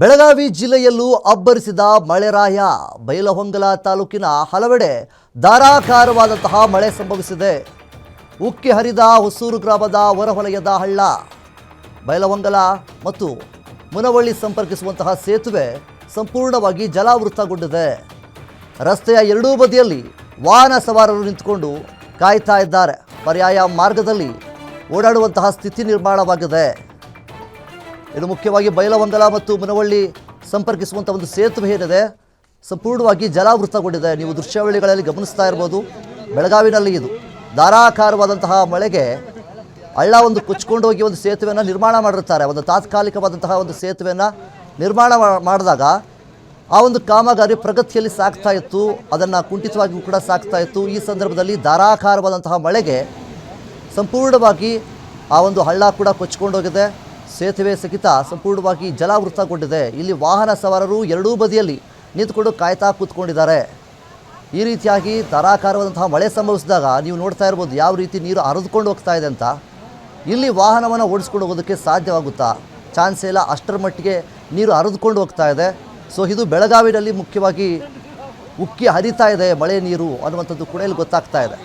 ಬೆಳಗಾವಿ ಜಿಲ್ಲೆಯಲ್ಲೂ ಅಬ್ಬರಿಸಿದ ಮಳೆರಾಯ. ಬೈಲಹೊಂಗಲ ತಾಲೂಕಿನ ಹಲವೆಡೆ ಧಾರಾಕಾರವಾದಂತಹ ಮಳೆ ಸಂಭವಿಸಿದೆ. ಉಕ್ಕಿ ಹರಿದ ಹೊಸೂರು ಗ್ರಾಮದ ಹೊರವಲಯದ ಹಳ್ಳ, ಬೈಲಹೊಂಗಲ ಮತ್ತು ಮುನವಳ್ಳಿ ಸಂಪರ್ಕಿಸುವಂತಹ ಸೇತುವೆ ಸಂಪೂರ್ಣವಾಗಿ ಜಲಾವೃತಗೊಂಡಿದೆ. ರಸ್ತೆಯ ಎರಡೂ ಬದಿಯಲ್ಲಿ ವಾಹನ ಸವಾರರು ನಿಂತುಕೊಂಡು ಕಾಯ್ತಾ ಇದ್ದಾರೆ. ಪರ್ಯಾಯ ಮಾರ್ಗದಲ್ಲಿ ಓಡಾಡುವಂತಹ ಸ್ಥಿತಿ ನಿರ್ಮಾಣವಾಗಿದೆ. ಇದು ಮುಖ್ಯವಾಗಿ ಬೈಲಹೊಂಗಲ ಮತ್ತು ಮುನವಳ್ಳಿ ಸಂಪರ್ಕಿಸುವಂಥ ಒಂದು ಸೇತುವೆ ಏನಿದೆ ಸಂಪೂರ್ಣವಾಗಿ ಜಲಾವೃತಗೊಂಡಿದೆ. ನೀವು ದೃಶ್ಯಾವಳಿಗಳಲ್ಲಿ ಗಮನಿಸ್ತಾ ಇರ್ಬೋದು. ಬೆಳಗಾವಿನಲ್ಲಿ ಇದು ಧಾರಾಕಾರವಾದಂತಹ ಮಳೆಗೆ ಹಳ್ಳ ಒಂದು ಕೊಚ್ಕೊಂಡು ಹೋಗಿ ಒಂದು ಸೇತುವೆಯನ್ನು ನಿರ್ಮಾಣ ಮಾಡಿರ್ತಾರೆ. ಒಂದು ತಾತ್ಕಾಲಿಕವಾದಂತಹ ಒಂದು ಸೇತುವೆಯನ್ನು ನಿರ್ಮಾಣ ಮಾಡಿದಾಗ ಆ ಒಂದು ಕಾಮಗಾರಿ ಪ್ರಗತಿಯಲ್ಲಿ ಸಾಗ್ತಾ ಇತ್ತು, ಅದನ್ನು ಕುಂಠಿತವಾಗಿಯೂ ಕೂಡ ಸಾಗ್ತಾ ಇತ್ತು. ಈ ಸಂದರ್ಭದಲ್ಲಿ ಧಾರಾಕಾರವಾದಂತಹ ಮಳೆಗೆ ಸಂಪೂರ್ಣವಾಗಿ ಆ ಒಂದು ಹಳ್ಳ ಕೂಡ ಕೊಚ್ಕೊಂಡೋಗಿದೆ. ಸೇತುವೆ ಸಹಿತ ಸಂಪೂರ್ಣವಾಗಿ ಜಲಾವೃತಗೊಂಡಿದೆ. ಇಲ್ಲಿ ವಾಹನ ಸವಾರರು ಎರಡೂ ಬದಿಯಲ್ಲಿ ನಿಂತುಕೊಂಡು ಕಾಯ್ತಾ ಕೂತ್ಕೊಂಡಿದ್ದಾರೆ. ಈ ರೀತಿಯಾಗಿ ಧಾರಾಕಾರವಾದಂತಹ ಮಳೆ ಸಂಭವಿಸಿದಾಗ ನೀವು ನೋಡ್ತಾ ಇರ್ಬೋದು ಯಾವ ರೀತಿ ನೀರು ಹರಿದುಕೊಂಡು ಹೋಗ್ತಾ ಇದೆ ಅಂತ. ಇಲ್ಲಿ ವಾಹನವನ್ನು ಓಡಿಸ್ಕೊಂಡು ಹೋಗೋದಕ್ಕೆ ಸಾಧ್ಯವಾಗುತ್ತಾ? ಚಾನ್ಸೇ ಇಲ್ಲ, ಅಷ್ಟರ ಮಟ್ಟಿಗೆ ನೀರು ಹರಿದುಕೊಂಡು ಹೋಗ್ತಾ ಇದೆ. ಸೊ ಇದು ಬೆಳಗಾವಿನಲ್ಲಿ ಮುಖ್ಯವಾಗಿ ಉಕ್ಕಿ ಹರಿತಾ ಇದೆ ಮಳೆ ನೀರು ಅನ್ನುವಂಥದ್ದು ಕೂಡ ಇಲ್ಲಿ ಗೊತ್ತಾಗ್ತಾ ಇದೆ.